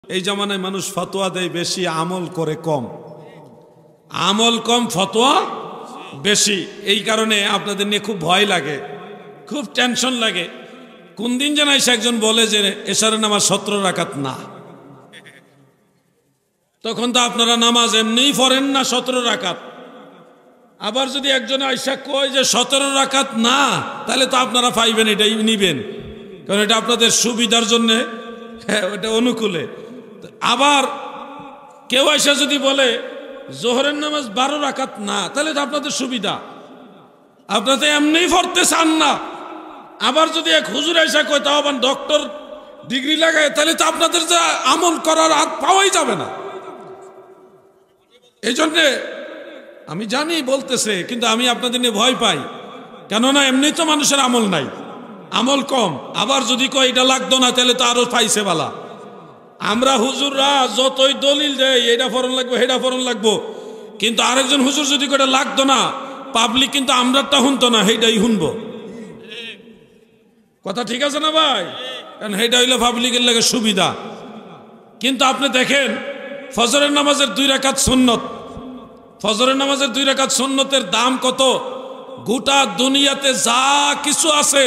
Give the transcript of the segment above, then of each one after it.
এই জামানায় মানুষ ফতোয়া দেয় বেশি, আমল করে কম। আমল কম, ফতোয়া বেশি। এই কারণে আপনাদের নিয়ে খুব ভয় লাগে, খুব টেনশন লাগে। কোন দিন যেন এসে একজন বলে যে এশারের নামাজ 17 রাকাত না, তখন তো আপনারা নামাজ এমনিই পড়েন না 17 রাকাত। আবার যদি একজন আইসা কয় যে 17 রাকাত না, তাহলে তো আপনারা পাইবেন, এটাই নিবেন, কারণ এটা আপনাদের সুবিধার জন্যে, ওটা অনুকূলে। আবার কেউ আইসা যদি বলে জোহরের নামাজ 12 রাকাত না, তাহলে তো আপনাদের সুবিধা, আপনারা তো এমনিই পড়তে চান না। আবার যদি এক হুজুর আইসা কয়, তাও আবার ডক্টর ডিগ্রি লাগায়, তাহলে তো আপনাদের যে আমল করার আর পাওয়াই যাবে না। এই জন্যে আমি জানি বলতেছে, কিন্তু আমি আপনাদের নিয়ে ভয় পাই, কেননা এমনি তো মানুষের আমল নাই, আমল কম। আবার যদি কয় এটা লাগতো না, তাহলে তো আরো পাইছে বালা। আমরা হুজুররা যতই দলিল দেয় এটা ফরন লাগবো, হেটা ফরন লাগবো, কিন্তু আরেকজন হুজুর যদি কয়টা লাগতো না, পাবলিক কিন্তু আমরাটা শুনতো না, হেটাই শুনবো। কথা ঠিক আছে না ভাই? কারণ হেটা হইলে পাবলিকের লাগে সুবিধা। কিন্তু আপনি দেখেন ফজরের নামাজের 2 রাকাত সুন্নত, ফজরের নামাজের 2 রাকাত সুন্নতের দাম কত? গোটা দুনিয়াতে যা কিছু আছে,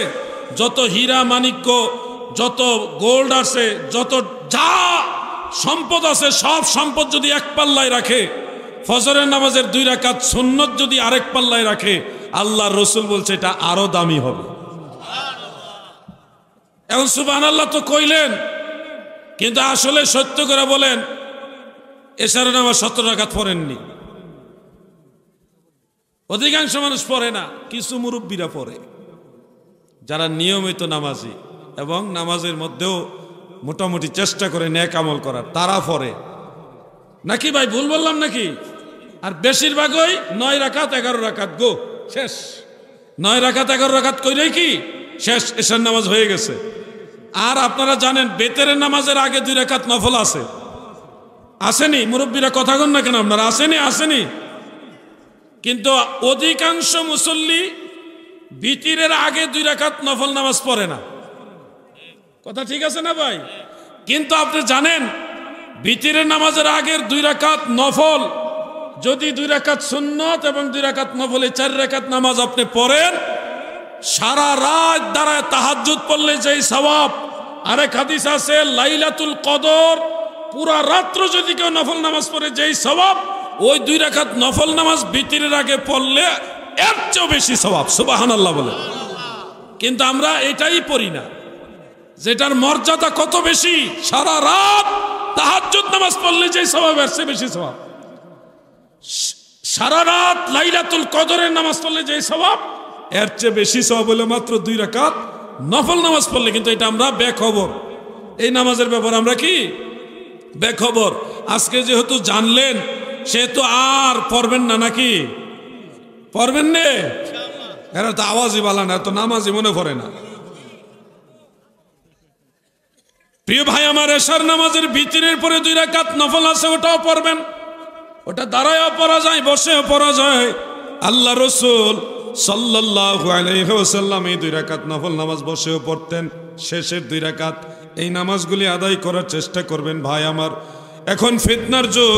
যত হীরা মাণিক্য, যত গোল্ড আছে, যত যা সম্পদ আছে, সব সম্পদ যদি এক পাল্লায় রাখে, ফজরের নামাজের 2 রাকাত সুন্নত যদি আরেক পাল্লায় রাখে, আল্লাহর রাসূল বলছে এটা আরো দামি হবে। এখন সুবহানাল্লাহ তো কইলেন, কিন্তু আসলে সত্য করে বলেন এশারের নামাজ 17 রাকাত পড়েননি। অধিকাংশ মানুষ পড়ে না, কিছু মুরব্বীরা পড়ে, যারা নিয়মিত নামাজি এবং নামাজের মধ্যেও মোটামুটি চেষ্টা করে নেক আমল করার, তারা পড়ে। নাকি ভাই ভুল বললাম নাকি? আর বেশিরভাগই 9 রাকাত 11 রাকাত গো শেষ। 9 রাকাত 11 রাকাত কইলেই কি শেষ, এশার নামাজ হয়ে গেছে। আর আপনারা জানেন বেতেরের নামাজের আগে 2 রাকাত নফল আছে, আসেনি? মুরব্বীরা কথা কন না কেন আপনারা? আসেনি? কিন্তু অধিকাংশ মুসল্লি বিতিরের আগে 2 রাকাত নফল নামাজ পড়ে না। কথা ঠিক আছে না ভাই? কিন্তু আপনি জানেন বিতিরের নামাজের আগের 2 রাকাত নফল, যদি 2 রাকাত সুন্নত এবং 2 রাকাত নফলে 4 রাকাত নামাজ আপনি পড়েন, সারা রাত দাঁড়ায় তাহাজ্জুদ পড়লে যেই সওয়াব, আরেক হাদিস আছে লাইলাতুল কদর, পুরা রাত্র যদি কেউ নফল নামাজ পড়ে যেই সওয়াব, ওই 2 রাকাত নফল নামাজ বিতিরের আগে পড়লে এর চেয়েও বেশি সওয়াব। সুবহানাল্লাহ বলে। কিন্তু আমরা এটাই পড়ি না, যেটার মর্যাদা কত বেশি। সারা রাত তাহাজ্জুদ নামাজ পড়লে যেই সওয়াব, এর চেয়ে বেশি সওয়াব। সারা রাত লাইলাতুল কদরের নামাজ পড়লে যেই সওয়াব, এর চেয়ে বেশি সওয়াব হলো মাত্র 2 রাকাত নফল নামাজ পড়লে। কিন্তু এটা আমরা বেখবর, এই নামাজের ব্যাপারে আমরা কি বেখবর। আজকে যেহেতু জানলেন, সেহেতু আর পড়বেন না, নাকি পড়বেন নে? এরা তো আওয়াজই বালা না, তো নামাজই মনে পড়ে না। প্রিয় ভাই আমার, এশার নামাজের ভিতরের পরে 2 রাকাত নফল আছে, ওটাও পড়বেন। ওটা দাঁড়ায়ও পড়া যায়, বসেও পড়া যায়। আল্লাহ রাসূল সাল্লাল্লাহু আলাইহি ওয়াসাল্লাম এই 2 রাকাত নফল নামাজ বসেও পড়তেন। শেষের 2 রাকাত এই নামাজগুলি আদায় করার চেষ্টা করবেন ভাই আমার। এখন ফিতনার যুগ।